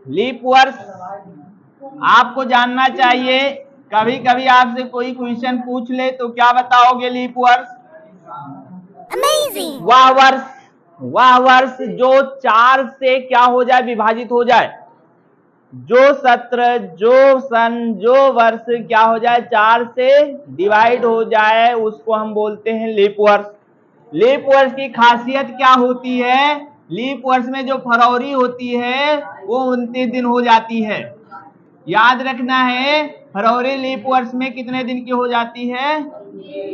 Leap वर्ष आपको जानना चाहिए। कभी कभी आपसे कोई क्वेश्चन पूछ ले तो क्या बताओगे? लीप वर्ष Amazing! वह वर्ष जो 4 से क्या हो जाए, विभाजित हो जाए। जो सत्र, जो सन, जो वर्ष क्या हो जाए, 4 से डिवाइड हो जाए, उसको हम बोलते हैं लीप वर्ष। लीप वर्ष की खासियत क्या होती है? लीप वर्ष में जो फरवरी होती है वो 29 दिन हो जाती है। याद रखना है, फरवरी लीप वर्ष में कितने दिन की हो जाती है।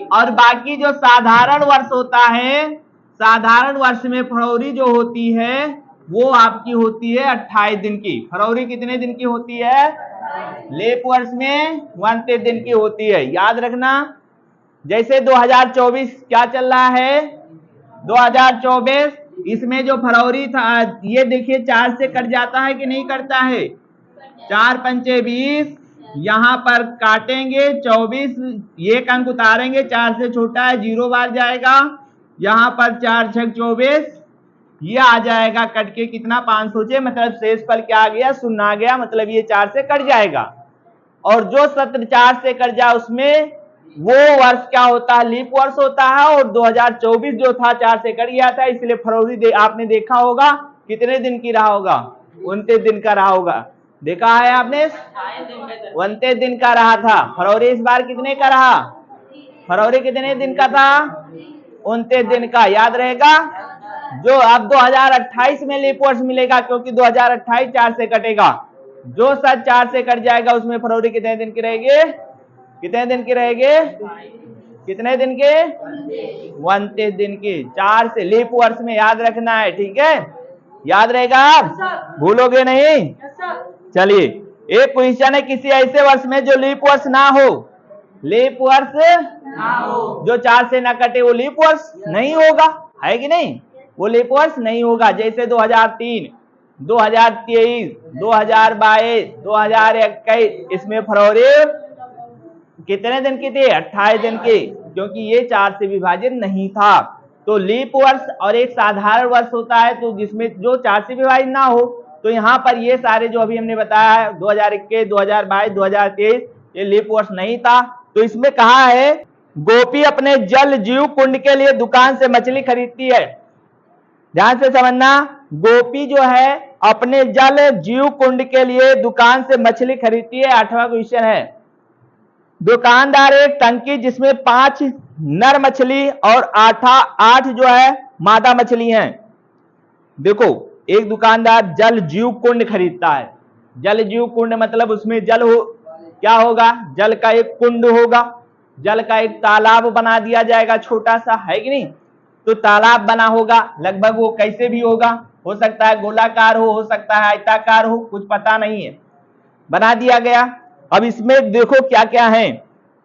और बाकी जो साधारण वर्ष होता है, साधारण वर्ष में फरवरी जो होती है वो आपकी होती है 28 दिन की। फरवरी कितने दिन की होती है? लीप वर्ष में 29 दिन की होती है। याद रखना। जैसे 2024 क्या चल रहा है, 2024, इसमें जो फरवरी था, ये देखिए 4 से कट जाता है कि नहीं कटता है? 4 पंचे 20, यहां पर काटेंगे 24, एक अंक उतारेंगे, 4 से छोटा है, 0 बार जाएगा। यहां पर 4 छक 24, ये आ जाएगा कट के कितना, 500 मतलब शेष फल क्या आ गया? 0 आ गया। मतलब ये 4 से कट जाएगा। और जो सत्र 4 से कट जाए उसमें वो वर्ष क्या होता है? लीप वर्ष होता है। और 2024 जो था 4 से कट गया था, इसलिए फरवरी आपने देखा होगा कितने दिन की रहा होगा? 29 दिन का रहा होगा। देखा है आपने? 29 दिन का रहा था। फरवरी इस बार कितने का रहा? फरवरी कितने दिन का था? 29 दिन का। याद रहेगा। जो अब 2028 में लीप वर्ष मिलेगा, क्योंकि 2028 4 से कटेगा। जो सच 4 से कट जाएगा उसमें फरवरी कितने दिन की रहेगी? कितने दिन की रहेगी? कितने दिन के? 29 दिन की। 4 से लीप वर्ष में याद रखना है, ठीक है? याद रहेगा, आप भूलोगे नहीं। चलिए, एक क्वेश्चन है, किसी ऐसे वर्ष में जो लीप वर्ष ना हो। लीप वर्ष ना हो, जो 4 से ना कटे, वो लीप वर्ष नहीं होगा, है कि नहीं? वो लीप वर्ष नहीं होगा। जैसे 2003, 2023, 2022, 2021, इसमें फरवरी कितने दिन की थी? 28 दिन की, क्योंकि ये 4 से विभाजित नहीं था। तो लीप वर्ष और एक साधारण वर्ष होता है, तो जिसमें जो 4 से विभाजित ना हो। तो यहाँ पर ये सारे जो अभी हमने बताया है, 2021, 2022, 2023, ये लीप वर्ष नहीं था। तो इसमें कहा है, गोपी अपने जल जीव कुंड के लिए दुकान से मछली खरीदती है। ध्यान से समझना, गोपी जो है अपने जल जीव कुंड के लिए दुकान से मछली खरीदती है। 8वां क्वेश्चन है, दुकानदार एक टंकी जिसमें 5 नर मछली और 8 जो है मादा मछली हैं। देखो, एक दुकानदार जल जीव कुंड खरीदता है। जल जीव कुंड मतलब उसमें जल हो, क्या होगा? जल का एक कुंड होगा, जल का एक तालाब बना दिया जाएगा छोटा सा, है कि नहीं? तो तालाब बना होगा, लगभग वो कैसे भी होगा, हो सकता है गोलाकार हो सकता है आयताकार हो, कुछ पता नहीं है, बना दिया गया। अब इसमें देखो क्या क्या है।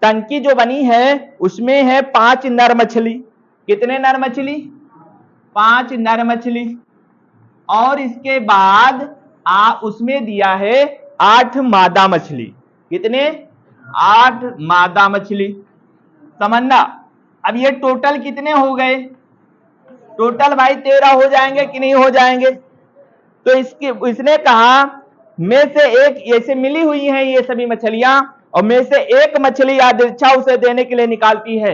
टंकी जो बनी है उसमें है 5 नर मछली। कितने नर मछली? 5 नर मछली। और इसके बाद उसमें दिया है 8 मादा मछली। कितने? 8 मादा मछली। समझना। अब ये टोटल कितने हो गए? टोटल भाई 13 हो जाएंगे कि नहीं हो जाएंगे? तो इसने कहा में से एक, ऐसे मिली हुई हैं ये सभी मछलियां, और में से एक मछली यादृच्छा उसे देने के लिए निकालती है।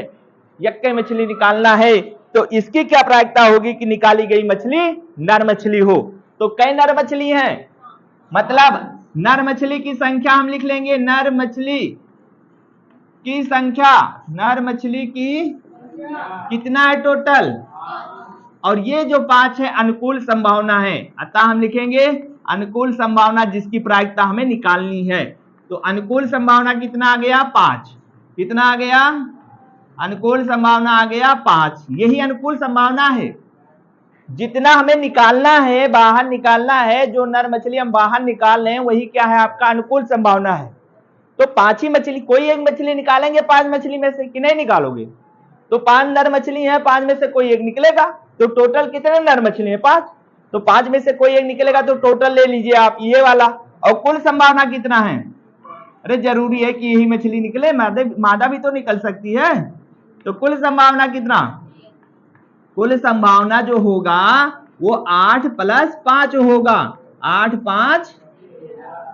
यक्के मछली निकालना है, तो इसकी क्या प्रायिकता होगी कि निकाली गई मछली नर मछली हो। तो कई नर मछली हैं, मतलब नर मछली की संख्या हम लिख लेंगे, नर मछली की संख्या, नर मछली की कितना है टोटल? और ये जो 5 है अनुकूल संभावना है, अतः हम लिखेंगे अनुकूल संभावना जिसकी प्रायिकता हमें निकालनी है। तो अनुकूल संभावना कितना आ गया? 5। कितना आ गया? अनुकूल संभावना आ गया 5। यही अनुकूल संभावना है। जितना हमें निकालना है, बाहर निकालना है, जो नर मछली हम बाहर निकाल रहे हैं, वही क्या है? आपका अनुकूल संभावना है। तो 5 ही मछली, कोई एक मछली निकालेंगे 5 मछली में से कि नहीं निकालोगे? तो 5 नर मछली है, 5 में से कोई एक निकलेगा। तो टोटल कितने नर मछली है? 5। तो 5 में से कोई एक निकलेगा, तो टोटल ले लीजिए आप ये वाला। और कुल संभावना कितना है? अरे जरूरी है कि यही मछली निकले? मादा भी तो निकल सकती है। तो कुल संभावना कितना? कुल संभावना जो होगा वो 8 + 5 होगा। 8, 5,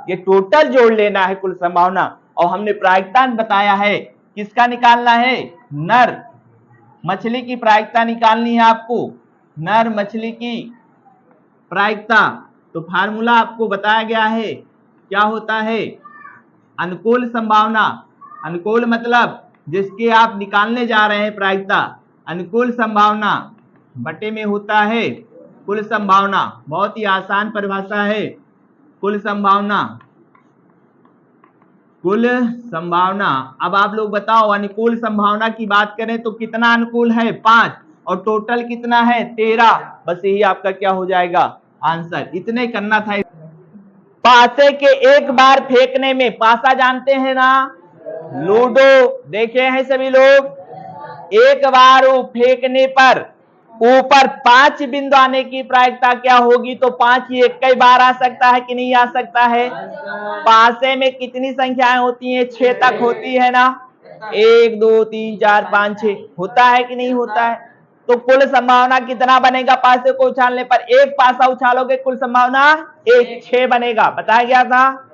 ये टोटल जोड़ लेना है कुल संभावना। और हमने प्रायिकता बताया है, किसका निकालना है? नर मछली की प्रायिकता निकालनी है आपको, नर मछली की प्रायिकता। तो फार्मूला आपको बताया गया है, क्या होता है? अनुकूल संभावना, अनुकूल मतलब जिसके आप निकालने जा रहे हैं प्रायिकता, अनुकूल संभावना बटे में होता है कुल संभावना। बहुत ही आसान परिभाषा है, कुल संभावना, कुल संभावना। अब आप लोग बताओ, अनुकूल संभावना की बात करें तो कितना अनुकूल है? 5, और टोटल कितना है? 13। बस यही आपका क्या हो जाएगा? आंसर। इतने करना था। पासे के एक बार फेंकने में, पासा जानते हैं ना, लूडो देखे हैं सभी लोग, एक बार फेंकने पर ऊपर 5 बिंदु आने की प्रायिकता क्या होगी? तो 5 ही एक कई बार आ सकता है कि नहीं आ सकता है? पासे में कितनी संख्याएं होती हैं? 6 तक होती है ना, 1 2 3 4 5 6 होता है कि नहीं होता है? तो कुल संभावना कितना बनेगा? पासे को उछालने पर, एक पासा उछालोगे कुल संभावना 1, 6 बनेगा, बताया गया था।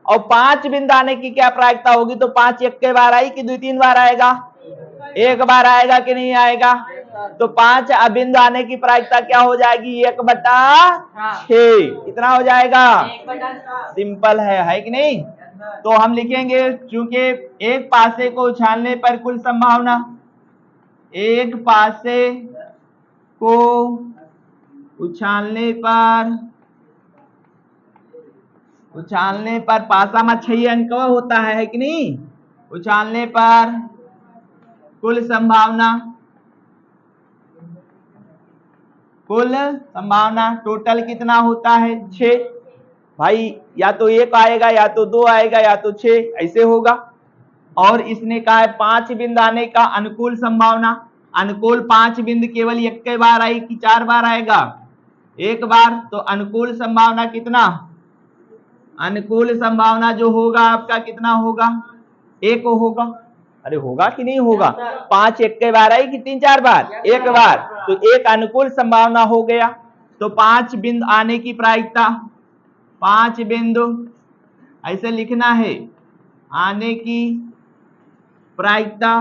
और 5 बिंदु आने की क्या प्रायिकता होगी? तो 5 एक के बार आई कि 2-3 बार आएगा? एक बार आएगा कि नहीं आएगा? तो 5 बिंदु आने की प्रायिकता क्या हो जाएगी? 1/6। कितना हो जाएगा? सिंपल है कि नहीं? तो हम लिखेंगे, चूंकि एक पासे को उछालने पर कुल संभावना, एक पासे को उछालने पर पासा में 6 अंक होता है कि नहीं? उछालने पर कुल संभावना, कुल संभावना टोटल कितना होता है? 6। भाई या तो 1 आएगा, या तो 2 आएगा, या तो 6, ऐसे होगा। और इसने कहा है 5 बिंदु आने का अनुकूल संभावना, अनुकूल 5 बिंदु केवल एक के बार आई कि 4 बार आएगा? 1 बार। तो अनुकूल संभावना कितना? अनुकूल संभावना जो होगा आपका कितना होगा? 1 होगा। अरे होगा कि नहीं होगा? 5 एक के बार आई कि 3-4 बार? 1 बार। तो 1 अनुकूल संभावना हो गया। तो 5 बिंदु आने की प्रायिकता, 5 बिंदु ऐसे लिखना है, आने की प्रायिकता,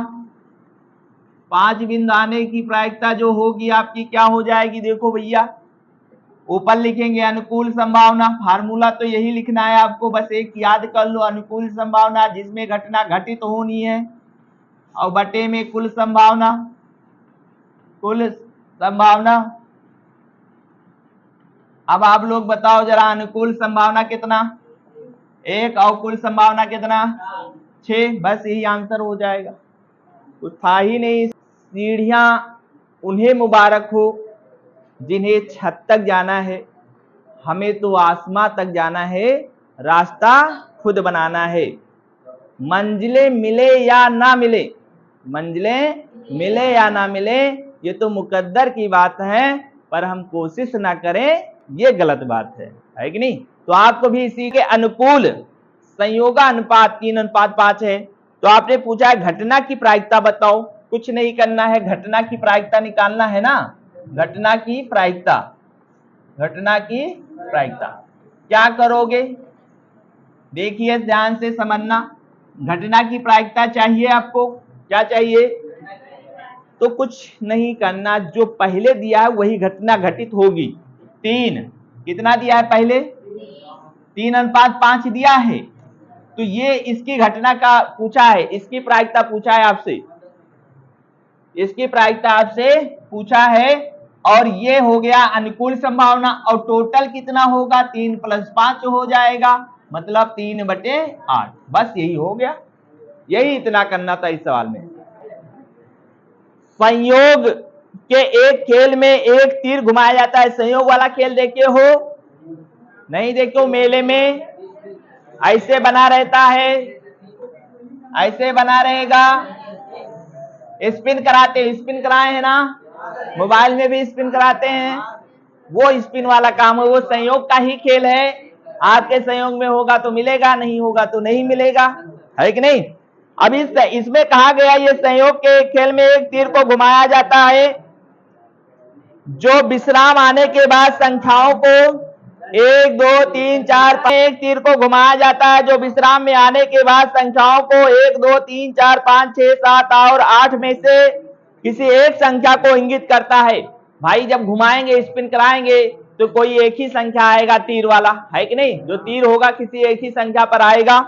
5 बिंदु आने की प्रायिकता जो होगी आपकी क्या हो जाएगी? देखो भैया, ऊपर लिखेंगे अनुकूल संभावना, फार्मूला तो यही लिखना है आपको, बस एक याद कर लो, अनुकूल संभावना जिसमें घटना घटित होनी है, और बटे में कुल संभावना, कुल संभावना। अब आप लोग बताओ जरा, अनुकूल संभावना कितना? 1, और कुल संभावना कितना? 6। बस यही आंसर हो जाएगा, कुछ था ही नहीं। सीढ़ियां उन्हें मुबारक हो जिन्हें छत तक जाना है, हमें तो आसमां तक जाना है, रास्ता खुद बनाना है। मंजिलें मिले या ना मिले, मंजिलें मिले या ना मिले, ये तो मुकद्दर की बात है, पर हम कोशिश ना करें ये गलत बात है कि नहीं? तो आपको भी इसी के अनुकूल संयोगानुपात 3:5 है। तो आपने पूछा है घटना की प्रायिकता बताओ, कुछ नहीं करना है, घटना की प्रायिकता निकालना है ना। घटना की प्रायिकता, घटना की प्रायिकता क्या करोगे? देखिए ध्यान से समझना, घटना की प्रायिकता चाहिए आपको, क्या चाहिए? तो कुछ नहीं करना, जो पहले दिया है वही घटना घटित होगी। 3 कितना दिया है? पहले 3:5 दिया है, तो ये इसकी घटना का पूछा है, इसकी प्रायिकता पूछा है आपसे, इसकी प्रायिकता आपसे पूछा है, और ये हो गया अनुकूल संभावना। और टोटल कितना होगा? 3 + 5 हो जाएगा, मतलब 3/8। बस यही हो गया, यही इतना करना था इस सवाल में। संयोग के एक खेल में एक तीर घुमाया जाता है, संयोग वाला खेल देखे हो? नहीं देखे हो? मेले में ऐसे बना रहता है, ऐसे बना रहेगा, स्पिन कराते, स्पिन कराए हैं ना, मोबाइल में भी स्पिन कराते हैं, वो स्पिन वाला काम है, वो संयोग का ही खेल है। आपके संयोग में होगा तो मिलेगा, नहीं होगा तो नहीं मिलेगा, है कि नहीं? अब इसमें कहा गया ये संयोग के खेल में एक तीर को घुमाया जाता है, जो विश्राम आने के बाद संख्याओं को 1 2 3 4 5 एक तीर को घुमाया जाता है जो विश्राम में आने के बाद संख्याओं को 1 2 3 4 5 6 7 और 8 में से किसी एक संख्या को इंगित करता है। भाई जब घुमाएंगे, स्पिन कराएंगे तो कोई एक ही संख्या आएगा तीर वाला, है कि नहीं? जो तीर होगा किसी एक ही संख्या पर आएगा।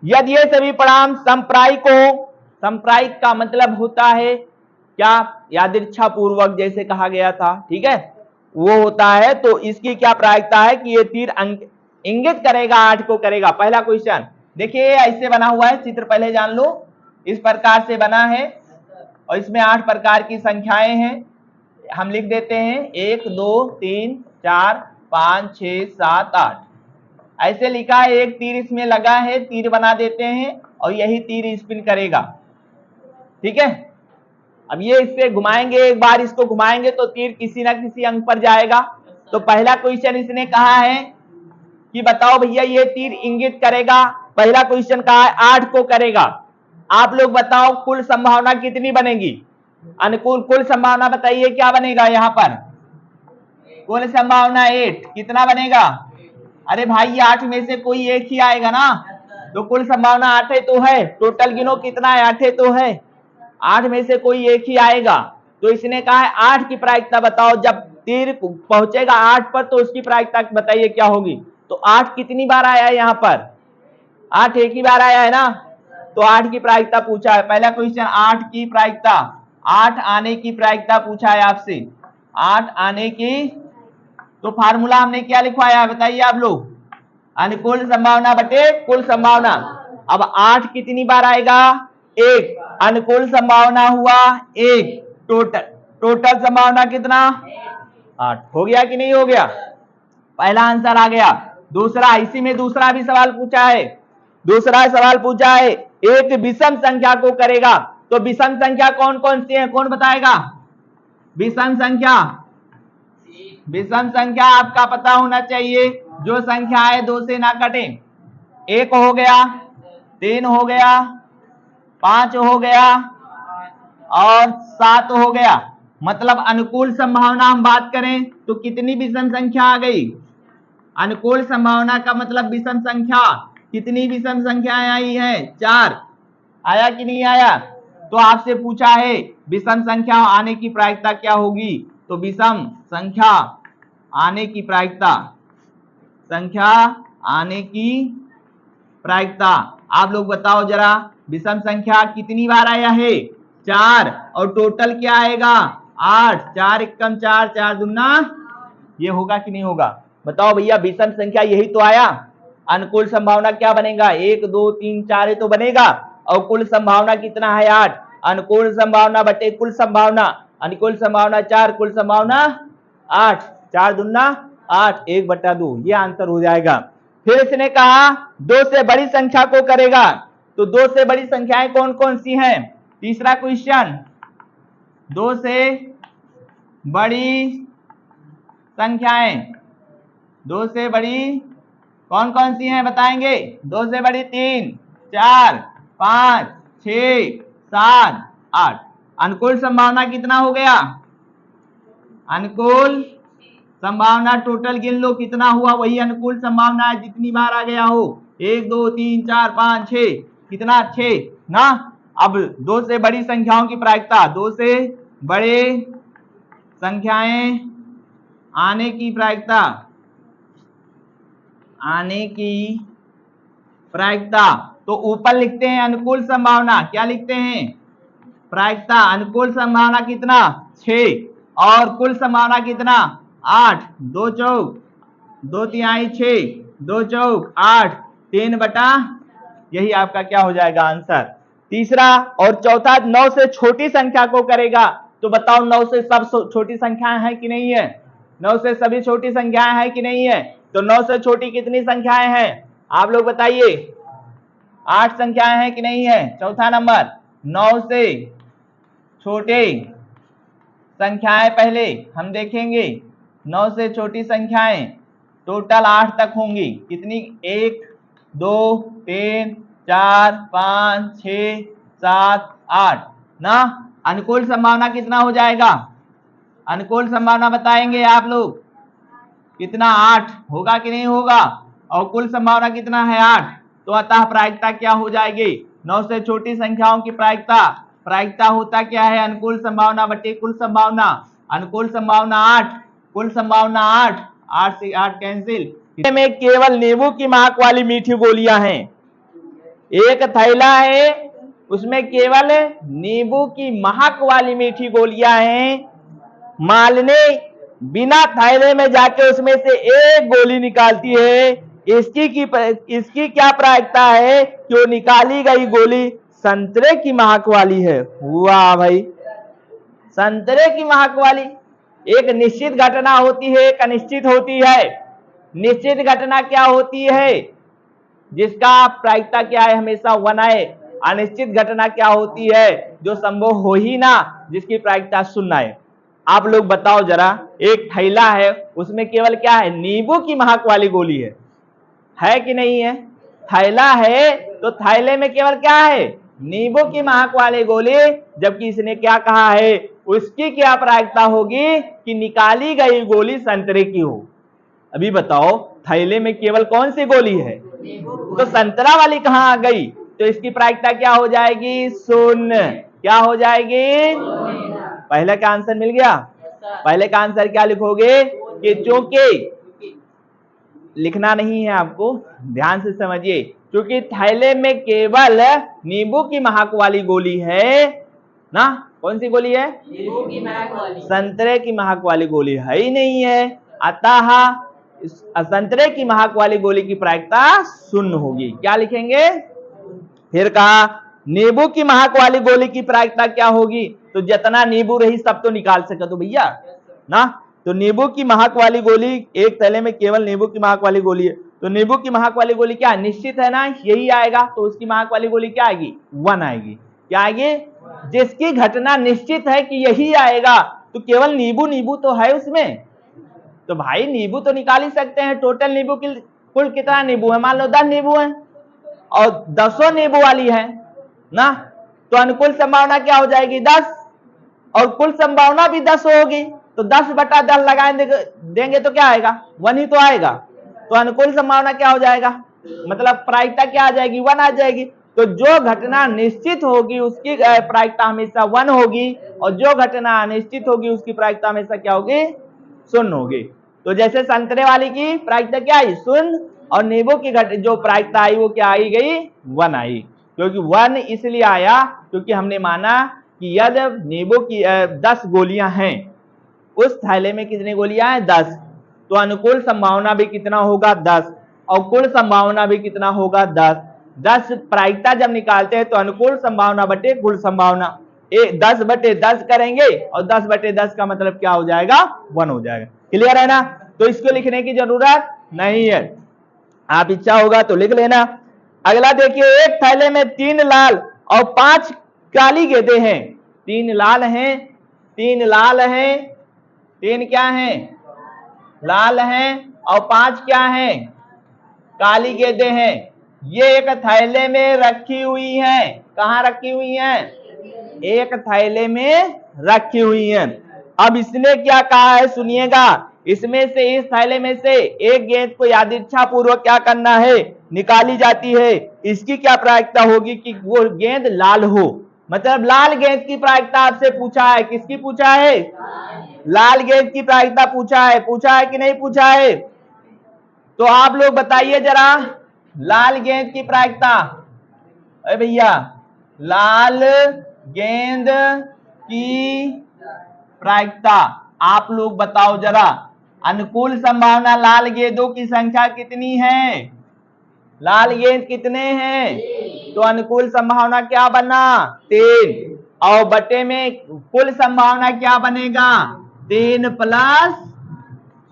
यदि ये सभी परिणाम संप्रायिक हो, संप्रायिक का मतलब होता है क्या? यादृच्छा पूर्वक, जैसे कहा गया था, ठीक है, वो होता है। तो इसकी क्या प्रायिकता है कि ये तीर इंगित करेगा 8 को करेगा। पहला क्वेश्चन देखिए ऐसे बना हुआ है, चित्र पहले जान लो। इस प्रकार से बना है और इसमें 8 प्रकार की संख्याएं हैं। हम लिख देते हैं 1 2 3 4 5 6 7 8 ऐसे लिखा है। एक तीर इसमें लगा है, तीर बना देते हैं और यही तीर स्पिन करेगा, ठीक है। अब ये इससे घुमाएंगे, एक बार इसको घुमाएंगे तो तीर किसी ना किसी अंक पर जाएगा। तो पहला क्वेश्चन इसने कहा है कि बताओ भैया ये तीर इंगित करेगा। पहला क्वेश्चन कहा है 8 को करेगा। आप लोग बताओ कुल संभावना कितनी बनेगी? अनुकूल कुल संभावना बताइए क्या बनेगा यहाँ पर? कुल संभावना 8 कितना बनेगा? अरे भाई ये 8 में से कोई एक ही आएगा ना, तो कुल संभावना 8 है तो है। टोटल गिनो कितना है? 8 है तो है। 8 में से कोई एक ही आएगा। तो इसने कहा है 8 की प्रायिकता बताओ। जब तीर पहुंचेगा 8 पर तो उसकी प्रायिकता बताइए क्या होगी। तो 8 कितनी बार आया है यहाँ पर? 8 एक ही बार आया है ना, तो 8 की प्रायिकता पूछा है। पहला क्वेश्चन 8 की प्रायिकता, 8 आने की प्रायिकता पूछा है आपसे, 8 आने की। तो फार्मूला हमने क्या लिखवाया है बताइए आप लोग? अनुकूल संभावना बटे कुल संभावना। अब 8 कितनी बार आएगा? 1। अनुकूल संभावना हुआ 1, टोटल संभावना कितना? 8। हो गया कि नहीं हो गया? पहला आंसर आ गया। दूसरा, इसी में दूसरा भी सवाल पूछा है। दूसरा सवाल पूछा है एक विषम संख्या को करेगा। तो विषम संख्या कौन कौन सी है, कौन बताएगा? विषम संख्या, विषम संख्या आपका पता होना चाहिए। जो संख्या है 2 से ना कटे। 1 हो गया, 3 हो गया, 5 हो गया और 7 हो गया। मतलब अनुकूल संभावना हम बात करें तो कितनी विषम संख्या आ गई? अनुकूल संभावना का मतलब विषम संख्या। कितनी विषम संख्याएं आई है? 4। आया कि नहीं आया? तो आपसे पूछा है विषम संख्या आने की प्रायिकता क्या होगी। तो विषम संख्या आने की प्रायिकता, संख्या आने की प्रायिकता आप लोग बताओ जरा। विषम संख्या कितनी बार आया है? 4। और टोटल क्या आएगा? 8। 4 एकम 4, 4 दूना, ये होगा कि नहीं होगा? बताओ भैया विषम संख्या यही तो आया। अनुकूल संभावना क्या बनेगा? 1 2 3 4 तो बनेगा। और कुल संभावना कितना है? 8। अनुकूल संभावना बटे कुल संभावना, अनुकूल संभावना 4, कुल संभावना 8। 4 दूना 8, 1/2, ये आंसर हो जाएगा। फिर इसने कहा 2 से बड़ी संख्या को करेगा। तो 2 से बड़ी संख्याएं कौन कौन सी हैं? तीसरा क्वेश्चन, 2 से बड़ी संख्याएं, 2 से बड़ी कौन कौन सी हैं बताएंगे? 2 से बड़ी 3 4 5 6 7 8। अनुकूल संभावना कितना हो गया? अनुकूल संभावना टोटल गिन लो कितना हुआ, वही अनुकूल संभावना है जितनी बार आ गया हो। 1 2 3 4 5 6, कितना? 6 ना। अब 2 से बड़ी संख्याओं की प्रायिकता, 2 से बड़े संख्याएं आने की प्रायिकता, आने की प्रायिकता। तो ऊपर लिखते हैं अनुकूल संभावना, क्या लिखते हैं? प्रायिकता। अनुकूल संभावना कितना? 6। और कुल संभावना कितना? 8। 2 चौक 2 तिहाई 6, 2 चौक 8, 3/, यही आपका क्या हो जाएगा आंसर। तीसरा और चौथा, 9 से छोटी संख्या को करेगा। तो बताओ 9 से सब छोटी संख्याएं हैं कि नहीं है? 9 से सभी छोटी संख्याएं हैं कि नहीं है? तो 9 से छोटी कितनी संख्याएं हैं आप लोग बताइए? 8 संख्याएं हैं कि नहीं है? चौथा नंबर, 9 से छोटे संख्याएं पहले हम देखेंगे। 9 से छोटी संख्याएं टोटल 8 तक होंगी। कितनी? 1 2 3 4 5 6 7 8 ना। अनुकूल संभावना कितना हो जाएगा? अनुकूल संभावना बताएंगे आप लोग। कितना 8 होगा कि नहीं होगा, और कुल संभावना कितना है 8, तो अतः प्रायिकता क्या हो जाएगी, 9 से छोटी संख्याओं की प्रायिकता होता क्या है, अनुकूल संभावना बटे कुल संभावना, अनुकूल संभावना 8, कुल संभावना 8, 8 से 8 कैंसिल। में केवल नींबू की महक वाली मीठी गोलियां हैं, एक थैला है उसमें केवल नींबू की महक वाली मीठी गोलियां हैं, मालिनी बिना थैले में जाके उसमें से एक गोली निकालती है, इसकी क्या प्रायिकता है कि वो निकाली गई गोली संतरे की महक वाली है। वाह भाई, संतरे की महक वाली। एक निश्चित घटना होती है, एक अनिश्चित होती है। निश्चित घटना क्या होती है, जिसका प्रायिकता क्या है, हमेशा 1 आए। अनिश्चित घटना क्या होती है, जो संभव हो ही ना, जिसकी प्रायिकता 0 आए। आप लोग बताओ जरा, एक थैला है उसमें केवल क्या है, नींबू की महक वाली गोली है कि नहीं है, थैला है तो थैले में केवल क्या है, नींबू की महक वाली गोली, जबकि इसने क्या कहा है, उसकी क्या प्रायिकता होगी कि निकाली गई गोली संतरे की हो। अभी बताओ, थैले में केवल कौन सी गोली है, तो संतरा वाली कहां आ गई, तो इसकी प्रायिकता क्या हो जाएगी, 0। क्या हो जाएगी, पहले का आंसर मिल गया। पहले का आंसर क्या लिखोगे कि चूंकि, लिखना नहीं है आपको, ध्यान से समझिए, क्योंकि थैले में केवल नींबू की महक वाली गोली है ना, कौन सी गोली है, नींबू की महक वाली, संतरे की महक वाली गोली है ही नहीं है, अतः संतरे की महक वाली गोली की प्रायिकता 0 होगी। क्या लिखेंगे, फिर कहा नींबू की महक वाली गोली की प्रायिकता क्या होगी, तो जितना नींबू रही सब तो निकाल सके तो भैया ना, तो नींबू की महक वाली गोली, एक थैले में केवल नींबू की महक वाली गोली है, तो नींबू की महक वाली गोली क्या निश्चित है ना, यही आएगा, तो उसकी महक वाली गोली क्या आएगी, 1 आएगी। क्या आएगी, जिसकी घटना निश्चित है कि यही आएगा, तो केवल नींबू नींबू तो है उसमें, तो भाई नींबू तो निकाल ही सकते हैं। टोटल नींबू की कुल कितना नींबू है, मान लो 10 नींबू है और 10 नींबू वाली है ना, तो अनुकूल संभावना क्या हो जाएगी, 10, और कुल संभावना भी 10 होगी, तो 10/10 लगा देंगे तो क्या आएगा, 1 ही तो आएगा, तो अनुकूल संभावना क्या हो जाएगा, मतलब प्रायिकता क्या आ जाएगी, 1 आ जाएगी। तो जो घटना निश्चित होगी उसकी प्रायिकता हमेशा 1 होगी, और जो घटना अनिश्चित होगी उसकी प्रायिकता हमेशा क्या होगी, 0 होगी। तो जैसे संतरे वाली की प्रायिकता क्या आई, 0, और नींबू की जो प्रायिकता आई वो क्या आई गई, 1 आई, क्योंकि 1 इसलिए आया क्योंकि हमने माना कि यदि नींबू की 10 गोलियां हैं, उस थैले में कितनी गोलियां हैं, 10, तो अनुकूल संभावना भी कितना होगा, 10, और कुल संभावना भी कितना होगा, 10। 10 प्रायिकता जब निकालते हैं तो अनुकूल संभावना बटे कुल संभावना 10/10 करेंगे, और 10/10 का मतलब क्या हो जाएगा, 1 हो जाएगा। क्लियर है ना, तो इसको लिखने की जरूरत नहीं है, आप इच्छा होगा तो लिख लेना। अगला देखिए, एक थैले में 3 लाल और 5 काली गेंदें हैं, 3 लाल हैं, 3 लाल हैं, 3 क्या हैं, लाल हैं, और 5 क्या हैं, काली गेंदें हैं। ये एक थैले में रखी हुई हैं, कहां रखी हुई हैं, एक थैले में रखी हुई हैं। अब इसने क्या कहा है, सुनिएगा, इसमें से, इस थैले में से एक गेंद को यादृच्छा पूर्वक क्या करना है, निकाली जाती है। इसकी क्या प्रायिकता होगी कि वो गेंद लाल हो, मतलब लाल गेंद की प्रायिकता आपसे पूछा है, किसकी पूछा है, लाल गेंद की प्रायिकता पूछा है कि नहीं पूछा है, तो आप लोग बताइए जरा, लाल गेंद की प्रायिकता, अरे भैया लाल गेंद की प्रायिकता आप लोग बताओ जरा, अनुकूल संभावना लाल गेंदों की संख्या कितनी है, लाल गेंद कितने हैं, तो अनुकूल संभावना क्या बना, 3, और बटे में कुल संभावना क्या बनेगा, 3 +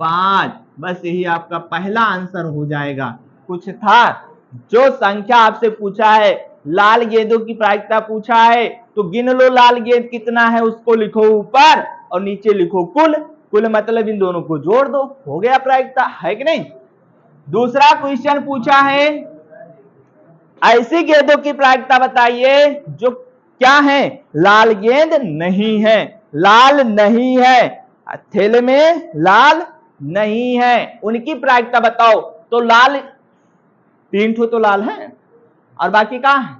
5, बस यही आपका पहला आंसर हो जाएगा। कुछ था, जो संख्या आपसे पूछा है, लाल गेंदों की प्रायिकता पूछा है, तो गिन लो लाल गेंद कितना है, उसको लिखो ऊपर और नीचे लिखो कुल, कुल मतलब इन दोनों को जोड़ दो, हो गया प्रायिकता, है कि नहीं। दूसरा क्वेश्चन पूछा है, ऐसी गेंदों की प्रायिकता बताइए जो क्या है, लाल गेंद नहीं है, लाल नहीं है, थैले में लाल नहीं है, उनकी प्रायिकता बताओ। तो लाल 3 ठो तो लाल है और बाकी कहाँ है?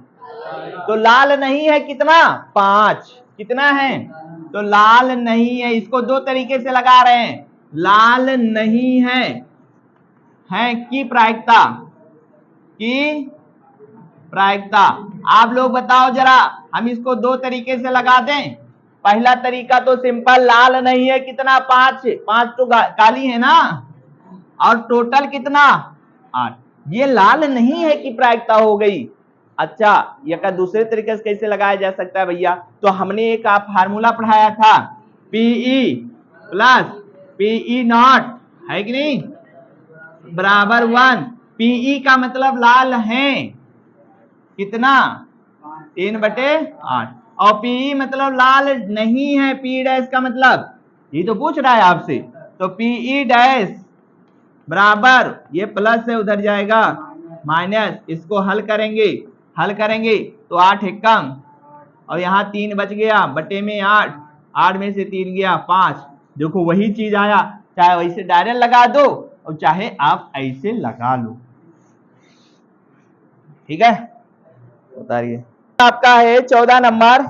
तो लाल नहीं है कितना? 5। कितना है? तो लाल नहीं है। इसको दो तरीके से लगा रहे हैं। लाल नहीं है की प्रायिकता, की प्रायिकता। आप लोग बताओ जरा, हम इसको दो तरीके से लगा दें। पहला तरीका तो सिंपल, लाल नहीं है कितना? 5 तो काली है ना, और टोटल कितना? 8। ये लाल नहीं है की प्रायिकता हो गई। अच्छा, ये का दूसरे तरीके से कैसे लगाया जा सकता है भैया? तो हमने एक फार्मूला पढ़ाया था, पीई प्लस पीई नॉट, है कि नहीं, बराबर 1। पीई का मतलब लाल है कितना? 3/8। और पीई मतलब लाल नहीं है, पी डैश का मतलब, ये तो पूछ रहा है आपसे। तो पीई डैश बराबर, ये प्लस है उधर जाएगा माइनस, इसको हल करेंगे तो 8 एकम, और यहाँ 3 बच गया, बटे में 8, 8 में से 3 गया 5। देखो वही चीज आया, चाहे वैसे डायरेक्ट लगा दो और चाहे आप ऐसे लगा लो। ठीक है, बताइए। आपका है 14 नंबर।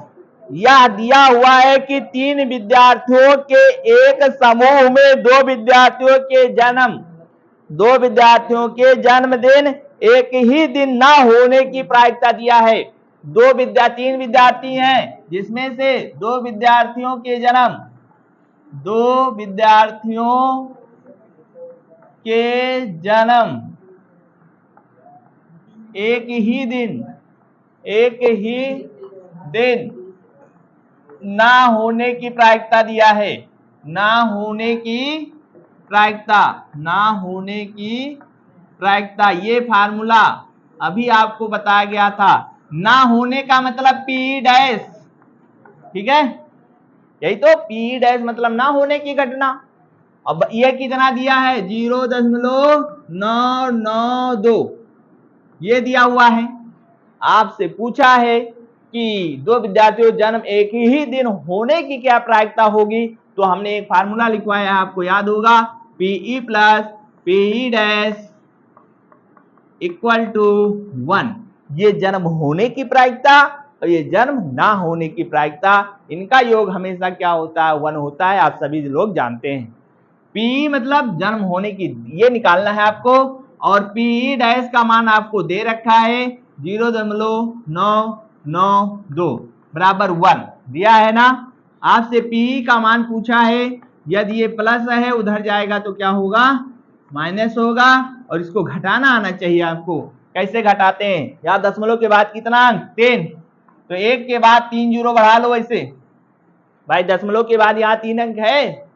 यह दिया हुआ है कि 3 विद्यार्थियों के एक समूह में 2 विद्यार्थियों के जन्मदिन एक ही दिन ना होने की प्रायिकता दिया है। 3 विद्यार्थी हैं, जिसमें से 2 विद्यार्थियों के जन्म एक ही दिन ना होने की प्रायिकता दिया है। ना होने की प्रायिकता, ये फार्मूला अभी आपको बताया गया था। ना होने का मतलब पी डैश, ठीक है, यही तो, पी डैश मतलब ना होने की घटना। अब ये कितना दिया है? 0.992 ये दिया हुआ है। आपसे पूछा है कि 2 विद्यार्थियों जन्म एक ही दिन होने की क्या प्रायिकता होगी? तो हमने एक फार्मूला लिखवाया, आपको याद होगा, PE plus PE dash equal to 1। ये जन्म होने की प्रायिकता और ये जन्म ना होने की प्रायिकता, इनका योग हमेशा क्या होता है? 1 होता है, आप सभी लोग जानते हैं। पी मतलब जन्म होने की, ये निकालना है आपको, और पी डैश का मान आपको दे रखा है 0.992 बराबर 1 दिया है ना। आपसे पी का मान पूछा है, यदि ये प्लस है उधर जाएगा तो क्या होगा? माइनस होगा, और इसको घटाना आना चाहिए आपको। कैसे घटाते हैं? यहाँ दशमलव के बाद कितना अंक? 10, तो 1 के बाद 3 जीरो बढ़ा लो। वैसे भाई दशमलव के बाद यहाँ 3 अंक है,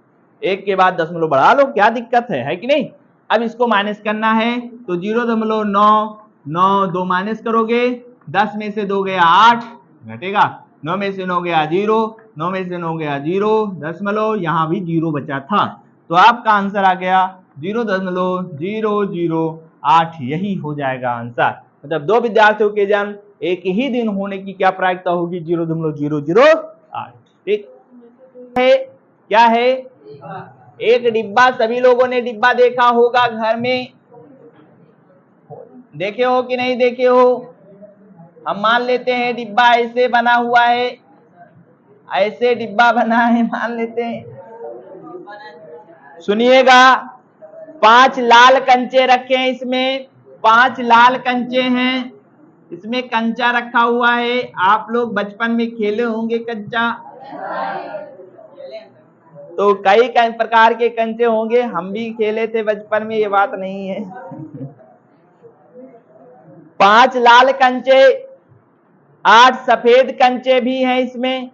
1 के बाद दशमलव बढ़ा लो, क्या दिक्कत है कि नहीं? अब इसको माइनस करना है, तो 0.992 माइनस करोगे, 10 में से 2 गया 8, घटेगा, 9 में से 9 गया 0, 9 में से 9 गया 0 दशमलव, यहाँ भी 0 बचा था, तो आपका आंसर आ गया 0.008। यही हो जाएगा आंसर। मतलब 2 विद्यार्थियों के जन्म एक ही दिन होने की क्या प्रायिकता होगी? 0.008। ठीक है, क्या है? एक डिब्बा। सभी लोगों ने डिब्बा देखा होगा घर में, देखे हो कि नहीं देखे हो? हम मान लेते हैं डिब्बा ऐसे बना हुआ है, ऐसे डिब्बा बना है मान लेते हैं। सुनिएगा, 5 लाल कंचे रखे हैं इसमें, 5 लाल कंचे हैं इसमें, कंचा रखा हुआ है। आप लोग बचपन में खेले होंगे कंचा, तो कई प्रकार के कंचे होंगे, हम भी खेले थे बचपन में, ये बात नहीं है। 5 लाल कंचे, 8 सफेद कंचे भी हैं इसमें।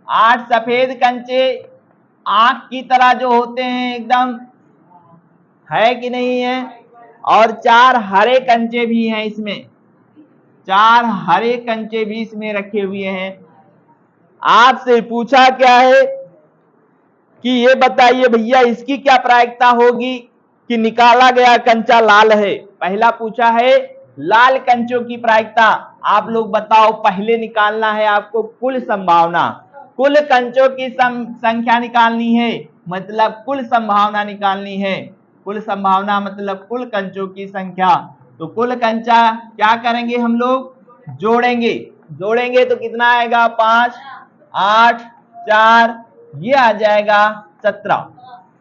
8 सफेद कंचे आंख की तरह जो होते हैं एकदम, है कि नहीं है? और 4 हरे कंचे भी हैं इसमें, 4 हरे कंचे भी इसमें रखे हुए हैं। आपसे पूछा क्या है कि ये बताइए भैया इसकी क्या प्रायिकता होगी कि निकाला गया कंचा लाल है? पहला पूछा है लाल कंचों की प्रायिकता। आप लोग बताओ, पहले निकालना है आपको कुल संभावना, कुल कंचों की संख्या निकालनी है। मतलब कुल संभावना निकालनी है। कुल संभावना मतलब कुल कंचों की संख्या। तो कुल कंचा क्या करेंगे हम लोग, जोड़ेंगे। जोड़ेंगे तो कितना आएगा, 5, 8, 4, ये आ जाएगा 17।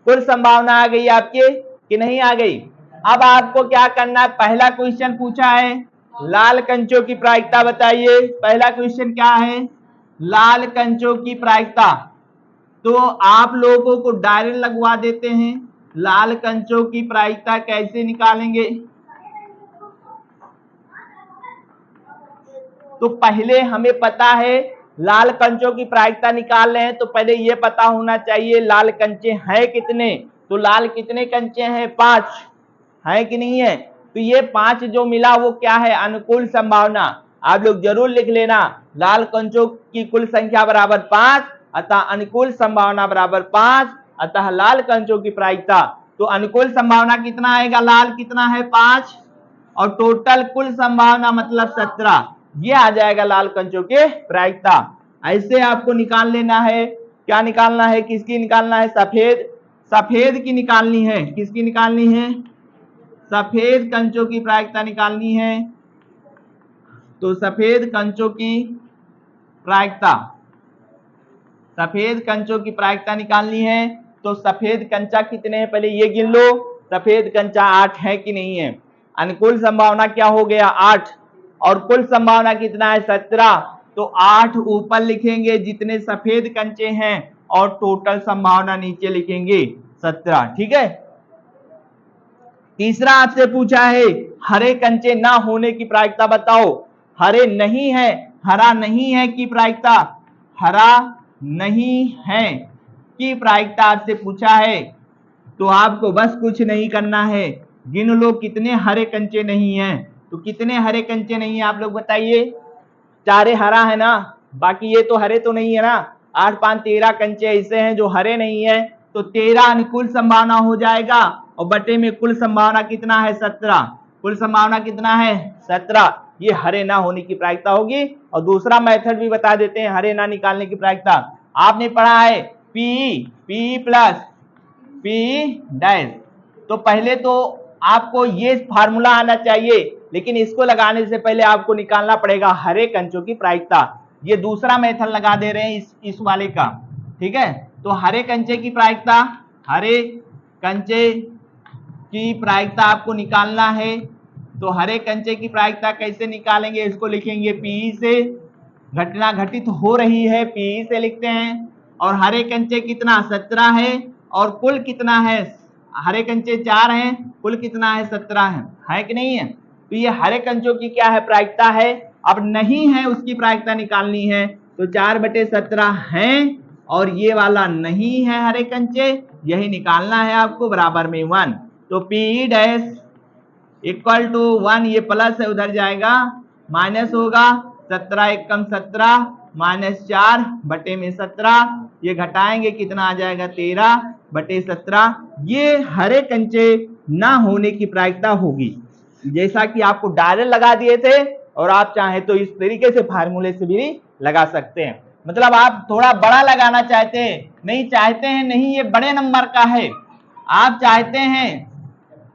कुल संभावना आ गई आपके कि नहीं आ गई। अब आपको क्या करना है, पहला क्वेश्चन पूछा है लाल कंचों की प्रायिकता बताइए। पहला क्वेश्चन क्या है, लाल कंचों की प्रायिकता। तो आप लोगों को डायरेक्ट लगवा देते हैं, लाल कंचों की प्रायिकता कैसे निकालेंगे। तो पहले हमें पता है लाल कंचों की प्रायिकता निकाल रहे हैं, तो पहले ये पता होना चाहिए लाल कंचे हैं कितने। तो लाल कितने कंचे हैं, 5 है कि नहीं है। तो ये 5 जो मिला वो क्या है, अनुकूल संभावना। आप लोग जरूर लिख लेना, लाल कंचों की कुल संख्या बराबर 5, अतः अनुकूल संभावना बराबर 5, अतः लाल कंचों की प्रायिकता। तो अनुकूल संभावना कितना आएगा, लाल कितना है 5, और टोटल कुल संभावना मतलब 17, ये आ जाएगा लाल कंचों के प्रायिकता। ऐसे आपको निकाल लेना है। क्या निकालना है, किसकी निकालना है, सफेद, सफेद की निकालनी है। किसकी निकालनी है, सफेद कंचों की प्रायिकता निकालनी है। तो सफेद कंचों की प्रायिकता, सफेद कंचों की प्रायिकता निकालनी है। तो सफेद कंचा कितने हैं, पहले ये गिन लो, सफेद कंचा 8 है कि नहीं है। अनुकूल संभावना क्या हो गया, 8, और कुल संभावना कितना है, 17। तो 8 ऊपर लिखेंगे जितने सफेद कंचे हैं, और टोटल संभावना नीचे लिखेंगे 17। ठीक है। तीसरा आपसे पूछा है हरे कंचे ना होने की प्रायिकता बताओ। हरे नहीं है, हरा नहीं है की प्रायिकता, हरा नहीं है की प्रायिकता आपसे पूछा है। तो आपको बस कुछ नहीं करना है, गिन लो कितने हरे कंचे नहीं हैं। तो कितने हरे कंचे नहीं है आप लोग बताइए। 4 हरा है ना, बाकी ये तो हरे तो नहीं है ना। 8, 5, 13 कंचे ऐसे हैं जो हरे नहीं है। तो 13 अनुकूल संभावना हो जाएगा, और बटे में कुल संभावना कितना है, 17। कुल संभावना कितना है, 17। ये हरे ना होने की प्रायिकता होगी। और दूसरा मेथड भी बता देते हैं हरे ना निकालने की प्रायिकता। आपने पढ़ा है पी प्लस पी डैश। तो पहले तो आपको ये फार्मूला आना चाहिए, लेकिन इसको लगाने से पहले आपको निकालना पड़ेगा हरे कंचों की प्रायिकता। ये दूसरा मेथड लगा दे रहे हैं इस वाले का। ठीक है। तो हरे कंचे की प्रायिकता, हरे कंचे की प्रायिकता आपको निकालना है। तो हरे कंचे की प्रायिकता कैसे निकालेंगे, इसको लिखेंगे पी से, घटना घटित हो रही है पी से लिखते हैं। और हरे कंचे कितना, 17 है, और कुल कितना है, हरे कंचे 4 हैं, कुल कितना है, 17 है कि नहीं है। तो ये हरे कंचों की क्या है, प्रायिकता है। अब नहीं है उसकी प्रायिकता निकालनी है। तो 4/17 है, और ये वाला नहीं है हरे कंचे, यही निकालना है आपको, बराबर में 1। तो पी डैश इक्वल टू 1, ये प्लस है उधर जाएगा, माइनस होगा, 17 एकम 17 माइनस 4 बटे में 17, ये घटाएंगे कितना आ जाएगा, 13/17। ये हरे कंचे ना होने की प्रायिकता होगी। जैसा कि आपको डायरेक्ट लगा दिए थे, और आप चाहें तो इस तरीके से फार्मूले से भी लगा सकते हैं। मतलब आप थोड़ा बड़ा लगाना चाहते हैं, नहीं चाहते हैं नहीं ये बड़े नंबर का है, आप चाहते हैं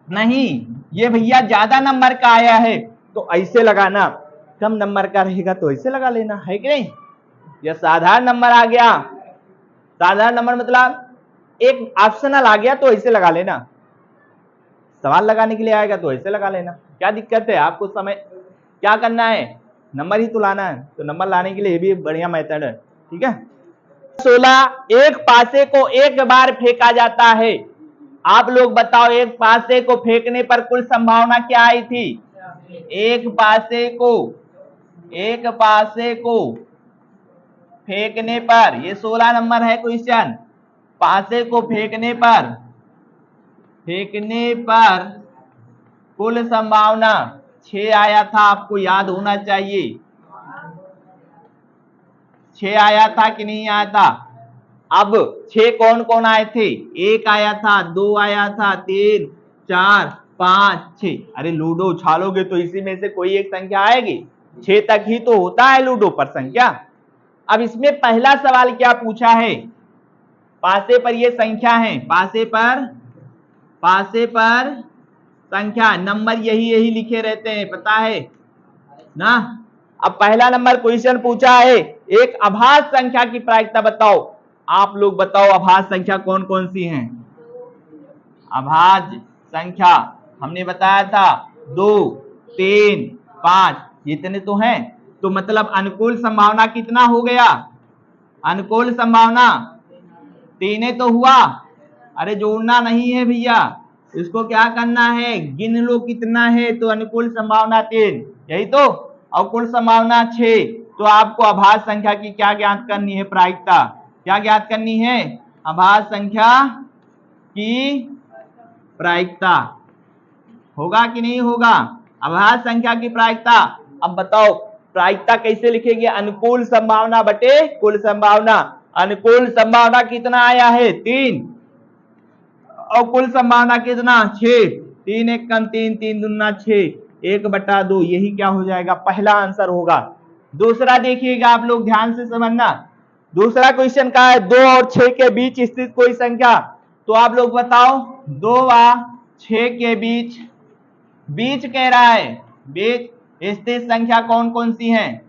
नहीं ये भैया ज्यादा नंबर का आया है, तो ऐसे लगाना, कम नंबर का रहेगा तो ऐसे लगा लेना, है कि नहीं। यह साधारण नंबर आ गया, साधारण नंबर मतलब एक ऑप्शनल आ गया तो ऐसे लगा लेना, सवाल लगाने के लिए आएगा तो ऐसे लगा लेना, क्या दिक्कत है। आपको समय क्या करना है, नंबर ही तो लाना है, तो नंबर लाने के लिए ये भी बढ़िया मेथड है। ठीक है। 16 एक पासे को एक बार फेंका जाता है। आप लोग बताओ, एक पासे को फेंकने पर कुल संभावना क्या आई थी। एक पासे को फेंकने पर, ये 16 नंबर है क्वेश्चन। पासे को फेंकने पर कुल संभावना 6 आया था, आपको याद होना चाहिए। 6 आया था कि नहीं आया था। अब 6 कौन कौन आए थे, 1 आया था, 2 आया था, 3, 4, 5, 6। अरे लूडो उछालोगे तो इसी में से कोई एक संख्या आएगी, 6 तक ही तो होता है लूडो पर संख्या। अब इसमें पहला सवाल क्या पूछा है, पासे पर ये संख्या है, पासे पर संख्या, नंबर यही लिखे रहते हैं, पता है ना। अब पहला नंबर क्वेश्चन पूछा है, एक अभाज्य संख्या की प्रायिकता बताओ। आप लोग बताओ अभाज्य संख्या कौन कौन सी हैं। अभाज्य संख्या हमने बताया था 2, 3, 5, इतने तो हैं। तो मतलब अनुकूल संभावना कितना हो गया, अनुकूल संभावना 3 तो हुआ। अरे जोड़ना नहीं है भैया, इसको क्या करना है, गिन लो कितना है। तो अनुकूल संभावना 3, यही तो, और कुल संभावना 6। तो आपको अभाज्य संख्या की क्या ज्ञात करनी है, प्रायिकता। क्या ज्ञात करनी है, अभाज्य संख्या की प्रायिकता। होगा कि नहीं होगा, अभाज्य संख्या की प्रायिकता। अब बताओ प्रायिकता कैसे लिखेंगे, अनुकूल संभावना बटे कुल संभावना। अनुकूल संभावना कितना आया है 3, और कुल संभावना कितना 6। 3 1 कम 3, 3 दूना 6, 1/2, यही क्या हो जाएगा, पहला आंसर होगा। दूसरा देखिएगा आप लोग ध्यान से समझना। दूसरा क्वेश्चन का है 2 और 6 के बीच स्थित कोई संख्या। तो आप लोग बताओ 2 व 6 के बीच कह रहा है, बीच स्थित संख्या कौन कौन सी है,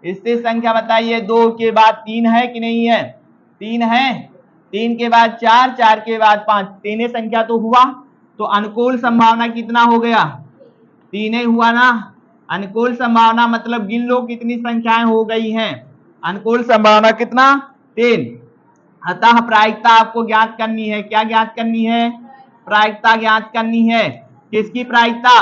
स्थित संख्या बताइए। 2 के बाद 3 है कि नहीं है, 3 है। 3 के बाद 4, 4 के बाद 5, 3 संख्या तो हुआ। तो अनुकूल संभावना कितना हो गया, 3 हुआ ना। अनुकूल संभावना मतलब गिन लो कितनी संख्याएं हो गई हैं, अनुकूल संभावना कितना 3। अतः प्रायिकता आपको ज्ञात करनी है। क्या ज्ञात करनी है, प्रायिकता ज्ञात करनी है। किसकी प्रायिकता,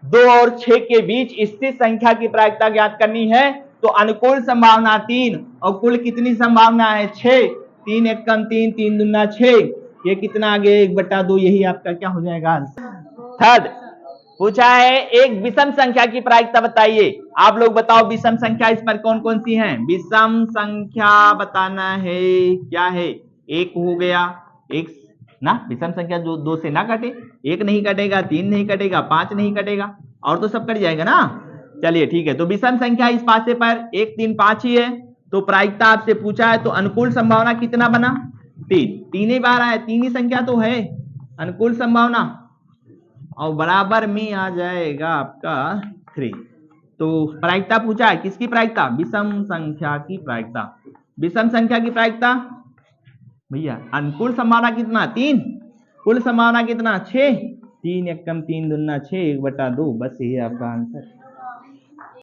2 और 6 के बीच स्थित संख्या की प्रायिकता ज्ञात करनी है। तो अनुकूल संभावना 3 और कुल कितनी संभावना है 6। 3 1 कम 3, 3 दूना 6, ये कितना आ गया 1/2, यही आपका क्या हो जाएगा। थर्ड पूछा है एक विषम संख्या की प्रायिकता बताइए। आप लोग बताओ विषम संख्या इस पर कौन कौन सी हैं, विषम संख्या बताना है। क्या है, 1 हो गया, एक ना, विषम संख्या जो 2 से ना कटे, 1 नहीं कटेगा, 3 नहीं कटेगा, 5 नहीं कटेगा, और तो सब कट जाएगा ना। चलिए ठीक है, तो विषम संख्या इस पासे पर 1 3 5 ही है। तो प्रायिकता आपसे पूछा है, तो अनुकूल संभावना कितना बना 3, 3 ही बार आया, 3 ही संख्या तो है अनुकूल संभावना, और बराबर में आ जाएगा आपका 3। तो प्रायिकता पूछा है, किसकी प्रायिकता, विषम संख्या की प्रायिकता। विषम संख्या की प्रायिकता भैया, अनुकूल संभावना कितना 3, कुल संभावना कितना 6। 3 1 कम 3 दूना 6, 1/2, बस यही आपका आंसर।